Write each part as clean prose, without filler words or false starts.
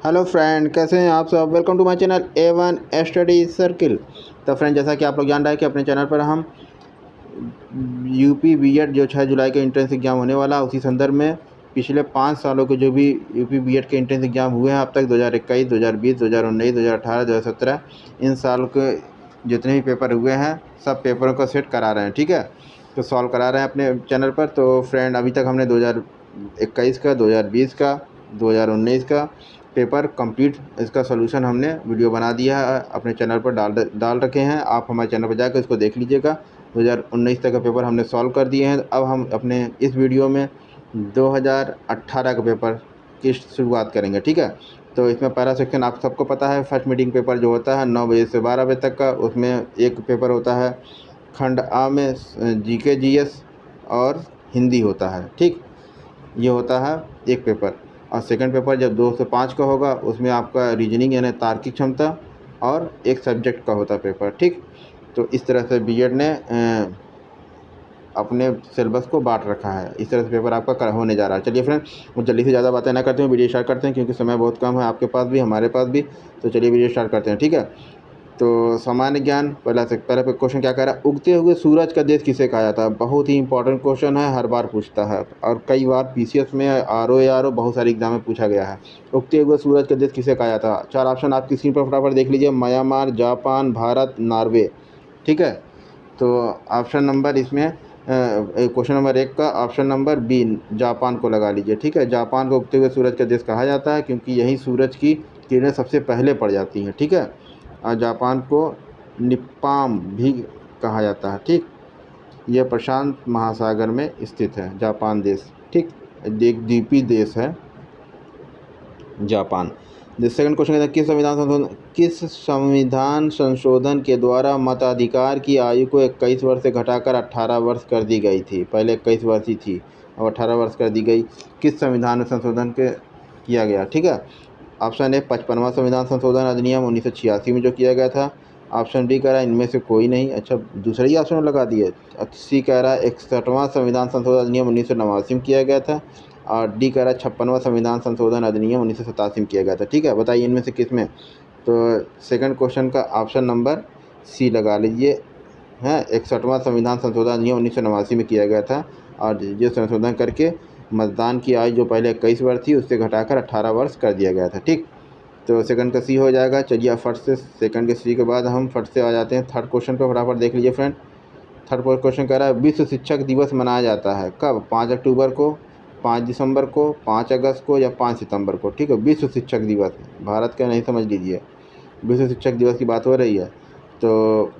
Hello friend, कैसे हैं आप सब। Welcome to my channel A1 study circle. तो फ्रेंड, जैसा कि आप लोग जान रहे हैं कि अपने चैनल पर हम यूपी बीएड जो 6 जुलाई के एंट्रेंस एग्ज़ाम होने वाला, उसी संदर्भ में पिछले 5 सालों के जो भी यूपी बीएड के एंट्रेंस एग्ज़ाम हुए हैं अब तक 2021, 2020, 2019, 2018, 2017, इन साल के जितने भी पेपर हुए हैं सब पेपरों को सेट करा रहे हैं। ठीक है, तो सॉल्व करा रहे हैं अपने चैनल पर। तो फ्रेंड, अभी तक हमने 2021 का, 2020 का, 2019 का पेपर कंप्लीट, इसका सॉल्यूशन हमने वीडियो बना दिया है, अपने चैनल पर डाल रखे हैं। आप हमारे चैनल पर जाकर इसको देख लीजिएगा। 2019 तक का पेपर हमने सॉल्व कर दिए हैं। अब हम अपने इस वीडियो में 2018 का पेपर की शुरुआत करेंगे। ठीक है, तो इसमें पहला सेक्शन आप सबको पता है, फर्स्ट मीटिंग पेपर जो होता है 9 बजे से 12 बजे तक का, उसमें एक पेपर होता है खंड आ में जीके जीएस और हिंदी होता है। ठीक, ये होता है एक पेपर। और सेकंड पेपर जब 2 से 5 का होगा, उसमें आपका रीजनिंग यानी तार्किक क्षमता और एक सब्जेक्ट का होता है पेपर। ठीक, तो इस तरह से बीएड ने अपने सिलेबस को बांट रखा है। इस तरह से पेपर आपका होने जा रहा है। चलिए फ्रेंड, वो जल्दी से ज़्यादा बातें ना करते हैं, वीडियो स्टार्ट करते हैं, क्योंकि समय बहुत कम है, आपके पास भी हमारे पास भी। तो चलिए वीडियो स्टार्ट करते हैं। ठीक है, तो सामान्य ज्ञान पहला क्वेश्चन क्या कह रहा है, उगते हुए सूरज का देश किसे कहा जाता है। बहुत ही इंपॉर्टेंट क्वेश्चन है, हर बार पूछता है और कई बार पीसीएस में, आरओ या आरओ बहुत सारे एग्जाम में पूछा गया है। उगते हुए सूरज का देश किसे कहा जाता है। 4 ऑप्शन आपकी स्क्रीन पर फटाफट देख लीजिए। Myanmar, Japan, Bharat, Norway. ठीक है, तो ऑप्शन नंबर इसमें क्वेश्चन नंबर 1 का ऑप्शन नंबर बी जापान को लगा लीजिए। ठीक है, जापान को उगते हुए सूरज का देश कहा जाता है क्योंकि यही सूरज की किरणें सबसे पहले पड़ जाती हैं। ठीक है, और जापान को निप्पाम भी कहा जाता है। ठीक, यह प्रशांत महासागर में स्थित है जापान देश। ठीक, एक द्वीपीय देश है जापान। सेकंड क्वेश्चन कहता है किस संविधान संशोधन के द्वारा मताधिकार की आयु को 21 वर्ष से घटाकर 18 वर्ष कर दी गई थी। पहले 21 वर्ष ही थी, अब 18 वर्ष कर दी गई। किस संविधान में संशोधन के किया गया। ठीक है, ऑप्शन ए 55वां संविधान संशोधन अधिनियम 1986 में जो किया गया था। ऑप्शन डी कह रहा है इनमें से कोई नहीं। अच्छा, दूसरा ही ऑप्शन लगा दिए। सी कह रहा है 61वां संविधान संशोधन अधिनियम 1989 में किया गया था। और डी कह रहा है 56वां संविधान संशोधन अधिनियम 1987 में किया गया था। ठीक है, बताइए इनमें से किस में। तो सेकंड क्वेश्चन का ऑप्शन नंबर सी लगा लीजिए। हैं, 61वां संविधान संशोधन अधिनियम 1989 में किया गया था और ये संशोधन करके मतदान की आयु जो पहले 21 वर्ष थी उससे घटाकर 18 वर्ष कर दिया गया था। ठीक, तो सेकंड का सी हो जाएगा। चलिए, फट से सेकंड के सी के बाद हम फट से आ जाते हैं थर्ड क्वेश्चन पर। फटाफट देख लीजिए फ्रेंड। थर्ड क्वेश्चन कह रहा है विश्व शिक्षक दिवस मनाया जाता है कब। 5 अक्टूबर को, 5 दिसंबर को, 5 अगस्त को या 5 सितंबर को। ठीक है, विश्व शिक्षक दिवस, भारत का नहीं, समझ लीजिए विश्व शिक्षक दिवस की बात हो रही है। तो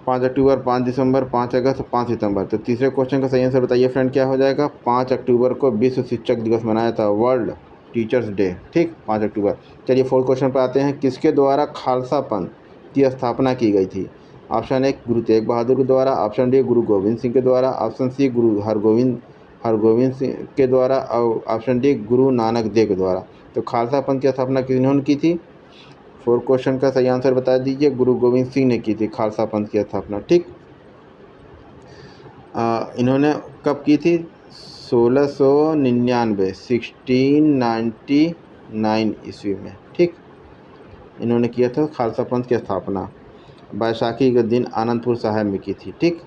5 अक्टूबर, 5 दिसंबर, 5 अगस्त, 5 सितंबर। तो तीसरे क्वेश्चन का सही आंसर बताइए फ्रेंड, क्या हो जाएगा। 5 अक्टूबर को विश्व शिक्षक दिवस मनाया था, वर्ल्ड टीचर्स डे। ठीक, 5 अक्टूबर। चलिए फोर्थ क्वेश्चन पर आते हैं। किसके द्वारा खालसा पंथ की स्थापना की गई थी। ऑप्शन ए गुरु तेग बहादुर के द्वारा, ऑप्शन डी गुरु गोविंद सिंह के द्वारा, ऑप्शन सी गुरु हरगोविंद सिंह के द्वारा और ऑप्शन डी गुरु नानक देव के द्वारा। तो खालसा पंथ की स्थापना किन्होंने की थी। फोर्थ क्वेश्चन का सही आंसर बता दीजिए। गुरु गोविंद सिंह ने की थी खालसा पंथ की स्थापना। ठीक, इन्होंने कब की थी। 1699, 1699 ईस्वी में। ठीक, इन्होंने किया था खालसा पंथ की स्थापना बैसाखी के दिन आनंदपुर साहिब में की थी। ठीक,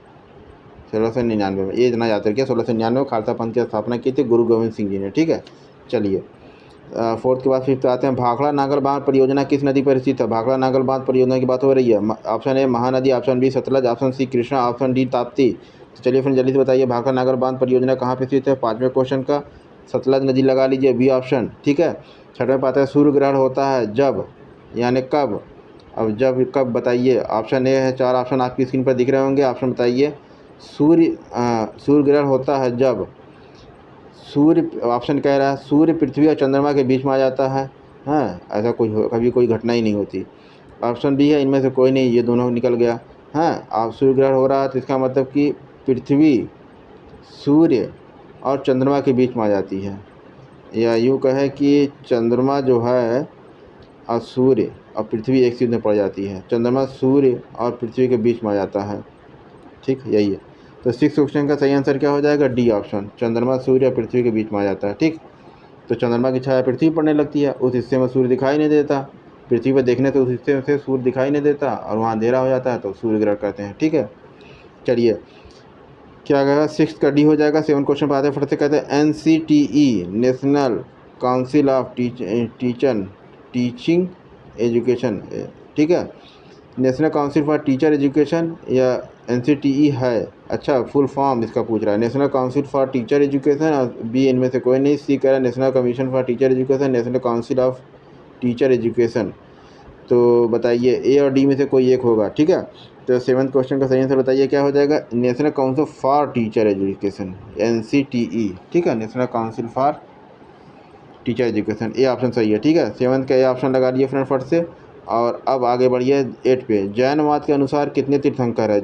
1699 में, ये इतना याद रखिए, 1699 में खालसा पंथ की स्थापना की थी गुरु गोविंद सिंह जी ने। ठीक है, चलिए फोर्थ के बाद फिफ्थ आते हैं। भाखड़ा नागल बांध परियोजना किस नदी पर स्थित है। भाखड़ा नागल बांध परियोजना की बात हो रही है। Option A Mahanadi, option B Sutlej, option C Krishna, option D Tapti. तो चलिए फिर जल्दी से बताइए भाखड़ा नागल बांध परियोजना कहाँ पर स्थित है। पाँचवें क्वेश्चन का सतलज नदी लगा लीजिए, बी ऑप्शन। ठीक है, छठवें पाते हैं सूर्य ग्रहण होता है जब, यानी कब। अब जब कब बताइए। ऑप्शन ए है, 4 ऑप्शन आपकी स्क्रीन पर दिख रहे होंगे, ऑप्शन बताइए। सूर्य ग्रहण होता है जब सूर्य, ऑप्शन कह रहा है सूर्य पृथ्वी और चंद्रमा के बीच में आ जाता है। हाँ, ऐसा कभी कोई घटना ही नहीं होती। ऑप्शन बी है इनमें से कोई नहीं, ये दोनों निकल गया। हाँ, आप सूर्य ग्रहण हो रहा है तो इसका मतलब कि पृथ्वी, सूर्य और चंद्रमा के बीच में आ जाती है, या यूँ कहे कि चंद्रमा जो है और सूर्य और पृथ्वी एक सीध में पड़ जाती है। चंद्रमा सूर्य और पृथ्वी के बीच में आ जाता है। ठीक, यही है। तो सिक्स क्वेश्चन का सही आंसर क्या हो जाएगा, डी ऑप्शन, चंद्रमा सूर्य और पृथ्वी के बीच में आ जाता है। ठीक, तो चंद्रमा की छाया पृथ्वी पर पड़ने लगती है, उस हिस्से में सूर्य दिखाई नहीं देता। पृथ्वी पर देखने से उस हिस्से से सूर्य दिखाई नहीं देता और वहाँ अंधेरा हो जाता है, तो सूर्य ग्रहण कहते हैं। ठीक है, चलिए क्या कहेगा, 6 का डी हो जाएगा। 7 क्वेश्चन पर आते हैं, फट से कहते हैं NCTE national council of teaching education. ठीक है, national council for teacher education या NCTE है। अच्छा, फुल फॉर्म इसका पूछ रहा है, national council for teacher education, और बी इनमें से कोई नहीं। सी कह रहा है national commission for teacher education, national council of teacher education. तो बताइए ए और डी में से कोई एक होगा। ठीक है, तो 7th क्वेश्चन का सही आंसर बताइए क्या हो जाएगा, national council for teacher education NCTE। ठीक है, national council for teacher education, A option सही है। ठीक है, 7th का ए ऑप्शन लगा दिए फ्रेंड फट से। और अब आगे बढ़िए 8 पे, जैनवाद के अनुसार कितने तीर्थंकर है।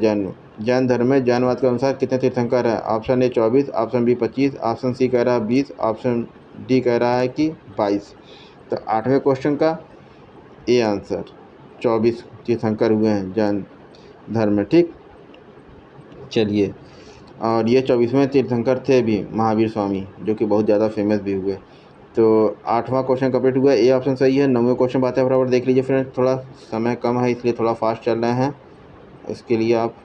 जैन धर्म में जैनवाद के अनुसार कितने तीर्थंकर है। Option A 24, option B 25, option C कह रहा है 20, ऑप्शन डी कह रहा है कि 22। तो 8वें क्वेश्चन का ए आंसर 24 तीर्थंकर हुए हैं जैन धर्म में। ठीक, चलिए, और ये 24वें तीर्थंकर थे भी महावीर स्वामी, जो कि बहुत ज़्यादा फेमस भी हुए। तो 8वां क्वेश्चन कंप्लीट हुआ, ए ऑप्शन सही है। 9वें क्वेश्चन बातें बराबर देख लीजिए फ्रेंड, थोड़ा समय कम है इसलिए थोड़ा फास्ट चल रहे हैं, इसके लिए आप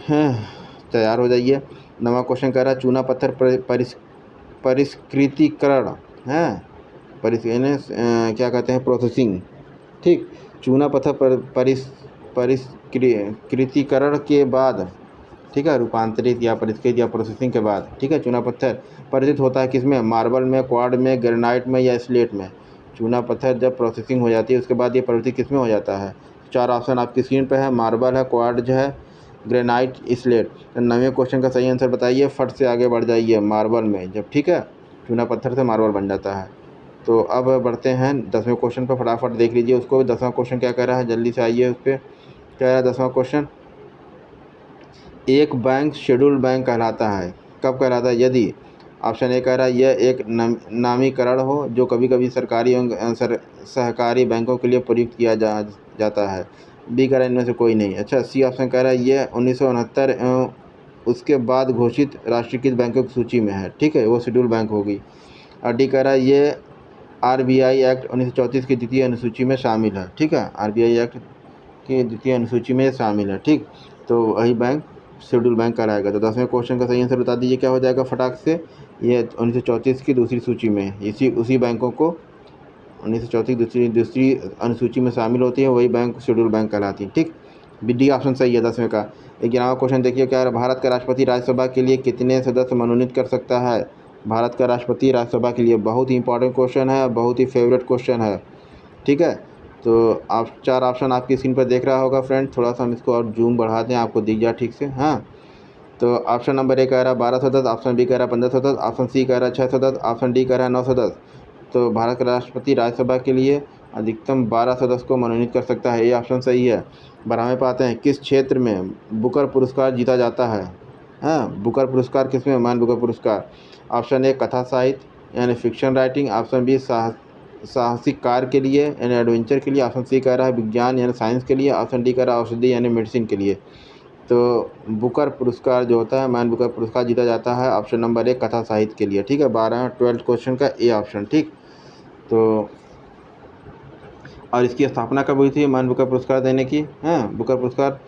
हैं तैयार हो जाइए। 9वां क्वेश्चन कह रहा है चूना पत्थर परिष्कृतिकरण है, क्या कहते हैं, प्रोसेसिंग। ठीक, चूना पत्थर परिष्कृतिकरण के बाद, ठीक है, रूपांतरित या परिष्कृत या प्रोसेसिंग के बाद, ठीक है, चूना पत्थर परिचित होता है किसमें, मार्बल में, क्वार्ड में, ग्रेनाइट में या स्लेट में। चूना पत्थर जब प्रोसेसिंग हो जाती है उसके बाद ये परिवर्तित किसमें हो जाता है। 4 ऑप्शन आपकी स्क्रीन पर है, मार्बल है, क्वार्ड है, ग्रेनाइट, स्लेट। तो 9वें क्वेश्चन का सही आंसर बताइए, फट से आगे बढ़ जाइए, मार्बल में जब, ठीक है, चूना पत्थर से मार्बल बन जाता है। तो अब बढ़ते हैं 10वें क्वेश्चन पर, फटाफट देख लीजिए उसको। 10वां क्वेश्चन क्या कह रहा है, जल्दी से आइए उस पर। क्या कह रहा है 10वां क्वेश्चन, एक बैंक शेड्यूल बैंक कहलाता है, कब कहलाता है, यदि ऑप्शन ए कह रहा है यह एक नामीकरण हो जो कभी कभी सरकारी एवं सहकारी बैंकों के लिए प्रयुक्त किया जाता है। बी कह रहा है इनमें से कोई नहीं। अच्छा, सी ऑप्शन कह रहा है यह 1969 एवं उसके बाद घोषित राष्ट्रीयकृत बैंकों की सूची में है, ठीक है, वो शेड्यूल बैंक होगी। और डी कह रहा है ये RBI एक्ट 1934 की द्वितीय अनुसूची में शामिल है, ठीक है, RBI एक्ट की द्वितीय अनुसूची में शामिल है। ठीक, तो वही बैंक शेड्यूल बैंक कहलाएगा। तो 10वें क्वेश्चन का सही आंसर बता दीजिए क्या हो जाएगा फटाक से। ये 1934 की दूसरी सूची में, उसी बैंकों को 1934 की दूसरी अनुसूची में शामिल होती है, वही बैंक शेड्यूल बैंक कहलाती है। ठीक, डी ऑप्शन सही है 10वें का। 11वां क्वेश्चन देखिए क्या है, भारत का राष्ट्रपति राज्यसभा के लिए कितने सदस्य मनोनीत कर सकता है। भारत का राष्ट्रपति राज्यसभा के लिए, बहुत ही इंपॉर्टेंट क्वेश्चन है, बहुत ही फेवरेट क्वेश्चन है। ठीक है, तो आप 4 ऑप्शन आपकी स्क्रीन पर देख रहा होगा फ्रेंड, थोड़ा सा हम इसको और जूम बढ़ा दें, आपको दिख जाए ठीक से। हाँ, तो ऑप्शन नंबर ए कह रहा है 12 सदस्य, ऑप्शन बी कह रहा है 15 सदस्य, ऑप्शन सी कह रहा है 6 सदस्य, ऑप्शन डी कह रहा है 9 सदस्य। तो भारत का राष्ट्रपति राज्यसभा के लिए अधिकतम 12 सदस्य को मनोनीत कर सकता है, ये ऑप्शन सही है। 12वें पे आते हैं, किस क्षेत्र में बुकर पुरस्कार जीता जाता है। हाँ, बुकर पुरस्कार किसमें, मान बुकर पुरस्कार। ऑप्शन ए कथा साहित्य यानी फिक्शन राइटिंग, ऑप्शन बी साहसिक कार्य के लिए यानी एडवेंचर के लिए, ऑप्शन सी कह रहा है विज्ञान यानी साइंस के लिए, ऑप्शन डी कह रहा है औषधि यानी मेडिसिन के लिए। तो बुकर पुरस्कार जो होता है, मैन बुकर पुरस्कार जीता जाता है ऑप्शन नंबर 1 कथा साहित्य के लिए। ठीक है, 12th क्वेश्चन का ए ऑप्शन। ठीक, तो और इसकी स्थापना कब हुई थी मैन बुकर पुरस्कार देने की। हाँ, बुकर पुरस्कार,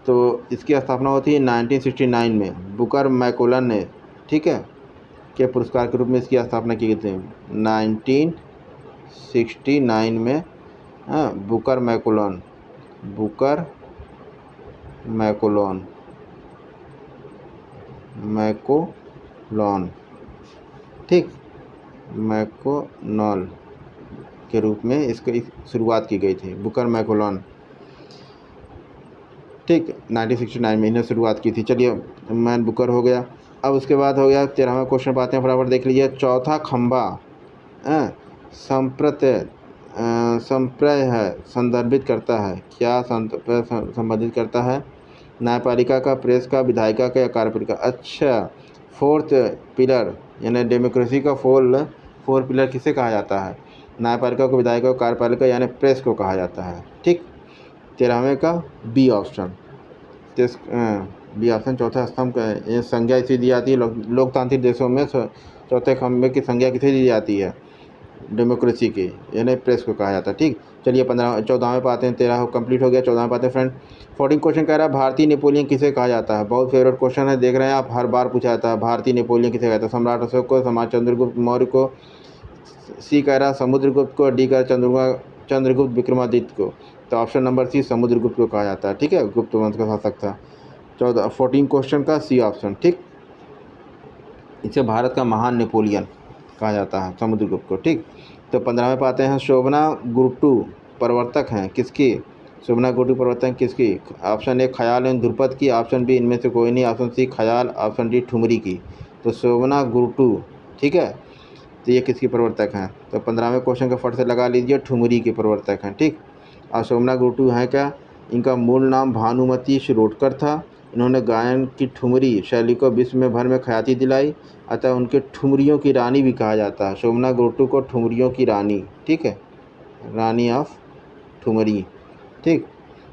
तो इसकी स्थापना होती है 1969 में, बुकर मैकोलन ने, ठीक है, के पुरस्कार के रूप में इसकी स्थापना की गई थी 1969 में। हाँ, बुकर मैकोलॉन, ठीक, मैकोनॉल के रूप में इसकी शुरुआत की गई थी, बुकर मैकोलॉन। ठीक, 1969 में इन्हें शुरुआत की थी। चलिए, मैन बुकर हो गया। अब उसके बाद हो गया 13वां क्वेश्चन पाते हैं, फटाफट देख लीजिए। चौथा खंभा संप्रय है, संदर्भित करता है, क्या संबंधित करता है। न्यायपालिका का, प्रेस का, विधायिका का या कार्यपालिका। अच्छा, 4th पिलर यानी डेमोक्रेसी का 4 पिलर किसे कहा जाता है, न्यायपालिका को, विधायिका को, कार्यपालिका यानी प्रेस को कहा जाता है। ठीक, 13वें का बी ऑप्शन, बी ऑप्शन चौथा स्तंभ का संज्ञा इसी दी जाती है लोकतांत्रिक देशों में चौथे खंभे की संज्ञा किसे दी जाती है? डेमोक्रेसी की, यानी प्रेस को कहा जाता है। ठीक, चलिए 14वें पे आते हैं। 13 कंप्लीट हो गया, 14वें पे आते हैं फ्रेंड। 14 क्वेश्चन कह रहा है भारतीय नेपोलियन किसे कहा जाता है? बहुत फेवरेट क्वेश्चन है, देख रहे हैं आप, हर बार पूछा जाता है। भारतीय नेपोलियन किसे कहता है? सम्राट अशोक को, सम्राट चंद्रगुप्त मौर्य को, सी कह रहा है समुद्रगुप्त को, डी कह रहा है चंद्रगुप्त विक्रमादित्य को। तो ऑप्शन नंबर सी समुद्रगुप्त को कहा जाता है। ठीक है, गुप्त वंश का शासक था। 14 क्वेश्चन का सी ऑप्शन। ठीक, इसे भारत का महान नेपोलियन कहा जाता है, समुद्रगुप्त को। ठीक, तो 15वें पे आते हैं। शोभना गुरुटू प्रवर्तक हैं किसकी? शोभना गुरुटू प्रवर्तक किसकी? ऑप्शन ए ख्याल एवं ध्रुपद की, ऑप्शन बी इनमें से कोई नहीं, ऑप्शन सी ख्याल, ऑप्शन डी ठुमरी की। तो शोभना गुरुटू, ठीक है, तो ये किसकी प्रवर्तक हैं? तो 15वें क्वेश्चन का फट से लगा लीजिए, ठुमरी के प्रवर्तक हैं। ठीक, और शोभना गुरुटू हैं क्या? इनका मूल नाम भानुमती शिरोडकर था। इन्होंने गायन की ठुमरी शैली को विश्व भर में ख्याति दिलाई, अतः उनके ठुमरियों की रानी भी कहा जाता है। शोभना गुरुटू को ठुमरियों की रानी, ठीक है, रानी ऑफ ठुमरी। ठीक,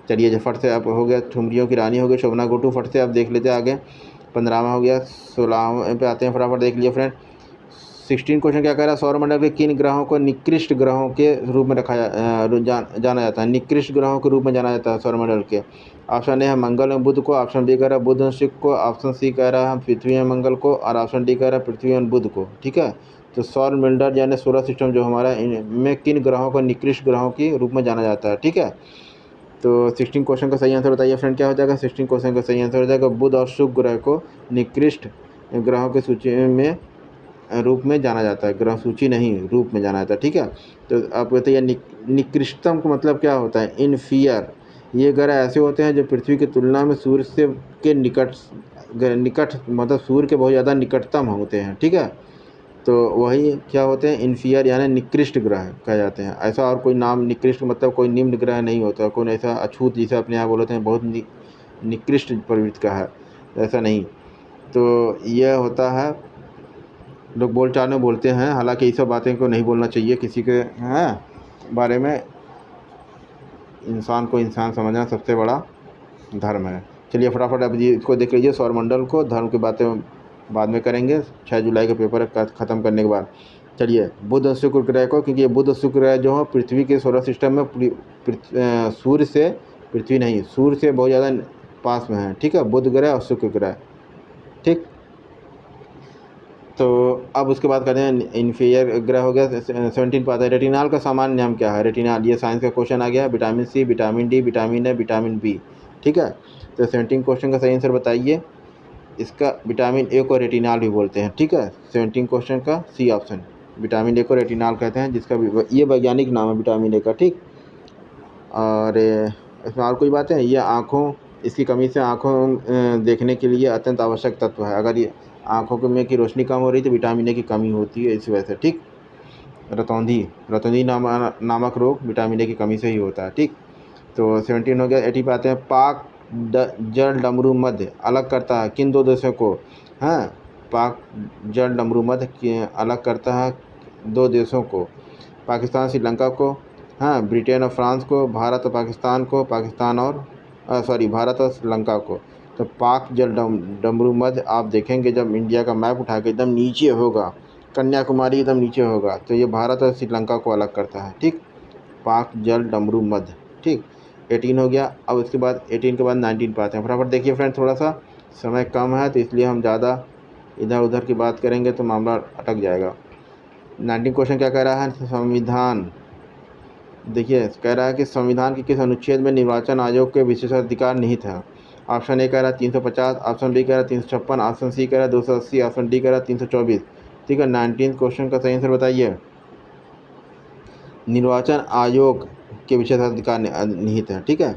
चलिए जो फट से अब हो गया, ठुमरियों की रानी हो गई शोभना गुरुटू। फट से अब देख लेते हैं आगे, 15वां हो गया। 16वें पे आते हैं, फटाफट देख लिए फ्रेंड। 16 क्वेश्चन क्या कह रहा है? सौरमंडल के किन ग्रहों को निकृष्ट ग्रहों के रूप में जाना जाता है? निकृष्ट ग्रहों के रूप में जाना जाता है सौरमंडल के। ऑप्शन ए है मंगल एवं बुध को, ऑप्शन बी कह रहा है बुध एवं शुक्र को, ऑप्शन सी कह रहा है पृथ्वी एवं मंगल को, और ऑप्शन डी कह रहा है पृथ्वी एवं बुध को। ठीक है, तो सौरमंडल यानी सोलर सिस्टम जो हमारा, इनमें किन ग्रहों को निकृष्ट ग्रहों के रूप में जाना जाता है? ठीक है, तो 16 क्वेश्चन का सही आंसर बताइए फ्रेंड, क्या हो जाएगा? 16 क्वेश्चन का सही आंसर हो जाएगा बुध और शुक्र ग्रह को निकृष्ट ग्रहों की सूची में रूप में जाना जाता है। ग्रह सूची नहीं, रूप में जाना जाता है। ठीक है, तो आप कहते हैं निकृष्टतम का मतलब क्या होता है? इनफीयर। ये ग्रह ऐसे होते हैं जो पृथ्वी की तुलना में सूर्य से के निकट मतलब सूर्य के बहुत ज़्यादा निकटतम होते हैं। ठीक है, तो वही क्या होते हैं? इनफीयर यानी निकृष्ट ग्रह कहे जाते हैं। ऐसा और कोई नाम, निकृष्ट मतलब कोई निम्न ग्रह नहीं होता, कोई ऐसा अछूत जिसे अपने यहाँ बोलते हैं बहुत निकृष्ट प्रवृत्ति का है, ऐसा नहीं। तो यह होता है, लोग बोलचाल में बोलते हैं, हालांकि ये सब बातें को नहीं बोलना चाहिए किसी के बारे में। इंसान को इंसान समझना सबसे बड़ा धर्म है। चलिए फटाफट अब जी इसको देख लीजिए, सौरमंडल को। धर्म की बातें बाद में करेंगे 6 जुलाई के पेपर ख़त्म करने के बाद। चलिए बुध और शुक्र ग्रह को, क्योंकि ये बुध और शुक्र ग्रह जो है पृथ्वी के सोलर सिस्टम में सूर्य से, पृथ्वी नहीं, सूर्य से बहुत ज़्यादा पास में है। ठीक है, बुध ग्रह और शुक्र ग्रह। ठीक, तो अब उसके बाद करते हैं इन्फीरियर ग्रह हो गया। 17 पर आता है रेटिनॉल का सामान्य नाम क्या है? रेटिनॉल, ये साइंस का क्वेश्चन आ गया है। Vitamin C, vitamin D, vitamin A, vitamin B. ठीक है, तो 17 क्वेश्चन का सही आंसर बताइए। इसका विटामिन ए को रेटिनॉल भी बोलते हैं। ठीक है, 17 क्वेश्चन का सी ऑप्शन, विटामिन ए को रेटिनॉल कहते हैं, जिसका ये वैज्ञानिक नाम है विटामिन ए का। ठीक, और इसमें और कोई बात है? ये आँखों, इसकी कमी से आँखों देखने के लिए अत्यंत आवश्यक तत्व है। अगर ये आँखों में की रोशनी कम हो रही तो विटामिन ए की कमी होती है, इस वजह से। ठीक, रतौंधी नामक रोग विटामिन ए की कमी से ही होता है। ठीक, तो 17 हो गया। 80 पे आते हैं। पाक जल डमरू मध्य अलग करता है किन दो देशों को? हाँ, पाक जल डमरू मध्य अलग करता है दो देशों को, पाकिस्तान श्रीलंका को, हाँ, ब्रिटेन और फ्रांस को, भारत और पाकिस्तान को, भारत और श्रीलंका को। तो पाक जल डमरू मध्य आप देखेंगे जब इंडिया का मैप उठा के एकदम नीचे होगा, कन्याकुमारी एकदम नीचे होगा, तो ये भारत और श्रीलंका को अलग करता है। ठीक, पाक जल डमरू मध्य। ठीक, 18 हो गया। अब उसके बाद 18 के बाद 19 पे आते हैं। फटाफट देखिए फ्रेंड, थोड़ा सा समय कम है तो इसलिए हम ज़्यादा इधर उधर की बात करेंगे तो मामला अटक जाएगा। 19 क्वेश्चन क्या कह रहा है? संविधान, देखिए कह रहा है कि संविधान के किस अनुच्छेद में निर्वाचन आयोग के विशेषाधिकार निहित है? ऑप्शन ए कह रहा है 350, ऑप्शन बी कह रहा है 356, ऑप्शन सी कह रहा है 280, ऑप्शन डी कह रहा है 324। ठीक है, 19 क्वेश्चन का सही आंसर बताइए। निर्वाचन आयोग के विशेषाधिकार निहित है। ठीक है,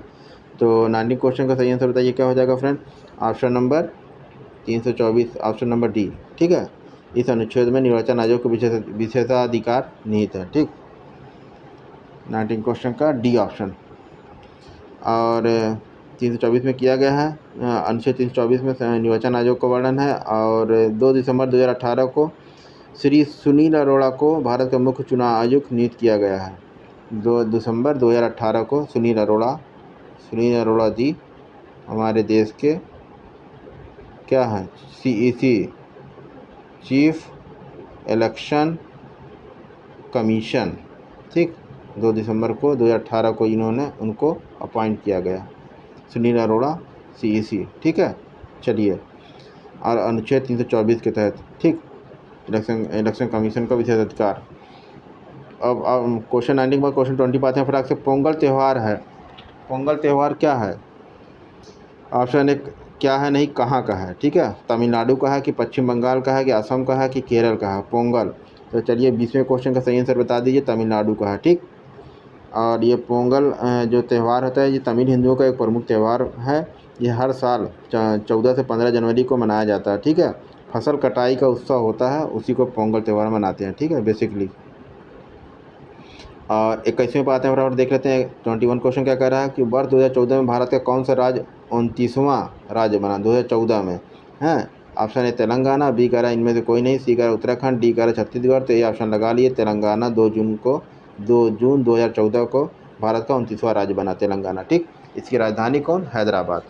तो 19 क्वेश्चन का सही आंसर बताइए, क्या हो जाएगा friend? Option number 324, option number D. ठीक है, इस अनुच्छेद में निर्वाचन आयोग के विशेषाधिकार निहित है। ठीक, 19 क्वेश्चन का डी ऑप्शन। और 324 में किया गया है, अनुच्छेद 324 में निर्वाचन आयोग का वर्णन है। और 2 दिसंबर 2018 को श्री सुनील अरोड़ा को भारत का मुख्य चुनाव आयुक्त नियुक्त किया गया है। 2 दिसंबर 2018 को सुनील अरोड़ा जी हमारे देश के क्या हैं? CEC, चीफ इलेक्शन कमीशन, ठीक। 2 दिसंबर को 2018 को इन्होंने उनको अपॉइंट किया गया, सुनील अरोड़ा CEC, ठीक है। चलिए, और अनुच्छेद 324 के तहत, ठीक, इलेक्शन कमीशन का विशेष अधिकार। अब क्वेश्चन 19 के बाद क्वेश्चन 20 पाते हैं फटाक से। पोंगल त्यौहार है, पोंगल त्यौहार क्या है? ऑप्शन एक क्या है, नहीं कहाँ का है, ठीक है। तमिलनाडु का है कि पश्चिम बंगाल का है कि असम का है कि केरल का है पोंगल? तो चलिए 20वें क्वेश्चन का सही आंसर बता दीजिए, तमिलनाडु का है, ठीक। और ये पोंगल जो त्यौहार होता है, ये तमिल हिंदुओं का एक प्रमुख त्यौहार है। ये हर साल 14 से 15 जनवरी को मनाया जाता है, ठीक है। फसल कटाई का उत्सव होता है, उसी को पोंगल त्यौहार मनाते हैं, ठीक है, बेसिकली। और 21वें पे आते हैं, फटाफट देख लेते हैं। 21 क्वेश्चन क्या कह रहा है कि वर्ष 2014 में भारत का कौन सा राज्य 29वां राज्य बना 2014 में? हैं, ऑप्शन ए तेलंगाना, बी कह रहा है इनमें से कोई नहीं, सी कह रहा है उत्तराखंड, डी कह रहा है छत्तीसगढ़। तो ये ऑप्शन लगा लिए, तेलंगाना 2 जून 2014 को भारत का 29वां राज्य बना तेलंगाना, ठीक। इसकी राजधानी कौन? हैदराबाद।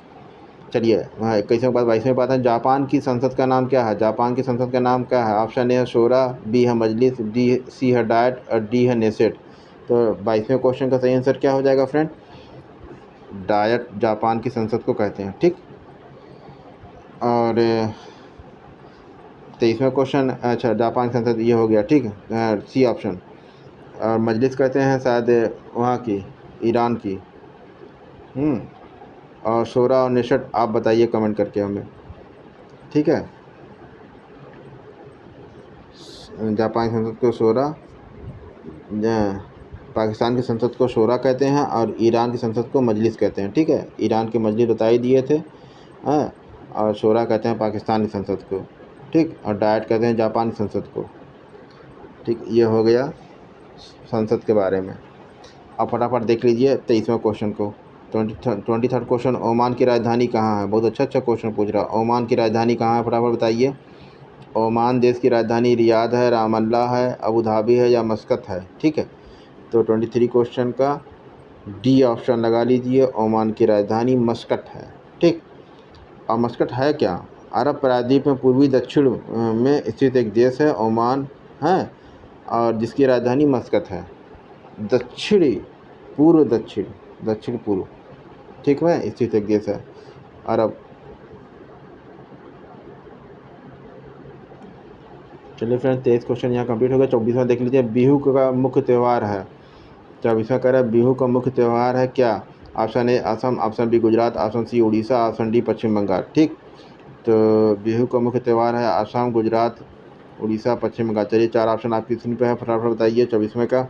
चलिए वहाँ 21वें बाद 22वें बात है, जापान की संसद का नाम क्या है? जापान की संसद का नाम क्या है? ऑप्शन ए है शोरा, बी है मजलिस, सी है डायट और डी है नेसेट। तो 22वें क्वेश्चन का सही आंसर क्या हो जाएगा फ्रेंड? डायट जापान की संसद को कहते हैं, ठीक। और 23वां क्वेश्चन, अच्छा जापान की संसद ये हो गया, ठीक है, सी ऑप्शन। और मजलिस कहते हैं शायद वहाँ की, ईरान की। और शोरा और नेसेट आप बताइए कमेंट करके हमें, ठीक है। जापान की संसद को शोरा, पाकिस्तान की संसद को शोरा कहते हैं और ईरान की संसद को मजलिस कहते हैं, ठीक है। ईरान की मजलिस बता ही दिए थे, हाँ। और शोरा कहते हैं पाकिस्तान की संसद को, ठीक। और डायट कहते हैं जापान की संसद को, ठीक। ये हो गया संसद के बारे में। अब फटाफट देख लीजिए 23वें क्वेश्चन को। 23rd क्वेश्चन, ओमान की राजधानी कहाँ है? बहुत अच्छा क्वेश्चन पूछ रहा है। ओमान की राजधानी कहाँ है, फटाफट बताइए। ओमान देश की राजधानी रियाद है, रामल्ला है, अबू धाबी है या मस्कत है, ठीक है। तो 23 क्वेश्चन का डी ऑप्शन लगा लीजिए, ओमान की राजधानी मस्कट है, ठीक। और मस्कट है क्या? अरब प्रायद्वीप में पूर्वी दक्षिण में स्थित एक देश है ओमान, है, और जिसकी राजधानी मस्कत है। दक्षिणी पूर्व दक्षिण पूर्व, ठीक है, स्थित एक देश है अरब। चलिए फ्रेंड 23 क्वेश्चन यहाँ कंप्लीट हो गया। 24वां देख लीजिए, बिहू का मुख्य त्यौहार है। 24वां कह रहा है बिहू का मुख्य त्यौहार है क्या? Option A Assam, option B Gujarat, option C Orissa, option D Paschim Bangal, ठीक। तो बिहू का मुख्य त्यौहार है असम, गुजरात, उड़ीसा, पश्चिम बंगाल। चलिए 4 ऑप्शन आपकी स्क्रीन पे है, फटाफट बताइए 24वें का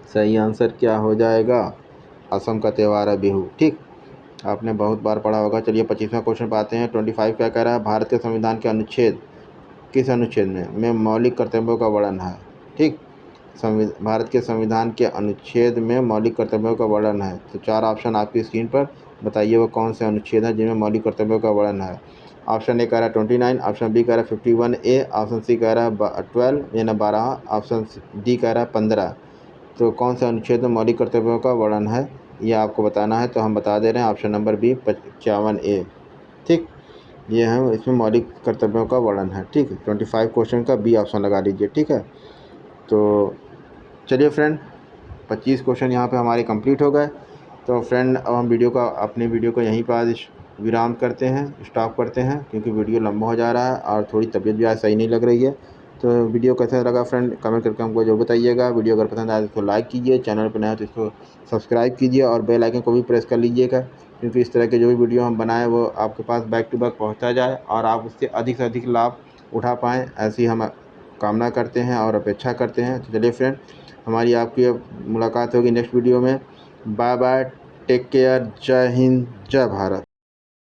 सही आंसर क्या हो जाएगा? असम का त्यौहार है बिहू, ठीक। आपने बहुत बार पढ़ा होगा। चलिए 25वां क्वेश्चन पे आते हैं। 25 क्या कह रहा है? भारत के संविधान के अनुच्छेद, किस अनुच्छेद में मौलिक कर्तव्यों का वर्णन है, ठीक। भारत के संविधान के अनुच्छेद में मौलिक कर्तव्यों का वर्णन है। तो 4 ऑप्शन आपकी स्क्रीन पर, बताइए वो कौन से अनुच्छेद हैं जिनमें मौलिक कर्तव्यों का वर्णन है। ऑप्शन ए कह रहा है 29, ऑप्शन बी कह रहा है 51A, ऑप्शन सी कह रहा है 12 यानी 12, ऑप्शन डी कह रहा है 15। तो कौन से अनुच्छेद में मौलिक कर्तव्यों का वर्णन है ये आपको बताना है। तो हम बता दे रहे हैं ऑप्शन नंबर बी 55A, ठीक। ये है, इसमें मौलिक कर्तव्यों का वर्णन है, ठीक। 25 क्वेश्चन का बी ऑप्शन लगा लीजिए, ठीक है। तो चलिए फ्रेंड 25 क्वेश्चन यहाँ पे हमारे कंप्लीट हो गए। तो फ्रेंड अब हम अपने वीडियो को यहीं पर आज विराम करते हैं, स्टॉप करते हैं, क्योंकि वीडियो लंबा हो जा रहा है और थोड़ी तबीयत भी आज सही नहीं लग रही है। तो वीडियो कैसा लगा फ्रेंड कमेंट करके हमको जो बताइएगा। वीडियो अगर पसंद आए तो इसको लाइक कीजिए, चैनल पर नया है तो इसको सब्सक्राइब कीजिए और बेल आइकन को भी प्रेस कर लीजिएगा, क्योंकि इस तरह के जो भी वीडियो हम बनाएं वो आपके पास बैक टू बैक पहुँचता जाए और आप उससे अधिक से अधिक लाभ उठा पाएँ, ऐसी हम कामना करते हैं और अपेक्षा करते हैं। तो चलिए फ्रेंड हमारी आपकी अब मुलाकात होगी नेक्स्ट वीडियो में। बाय बाय, टेक केयर, जय हिंद, जय भारत।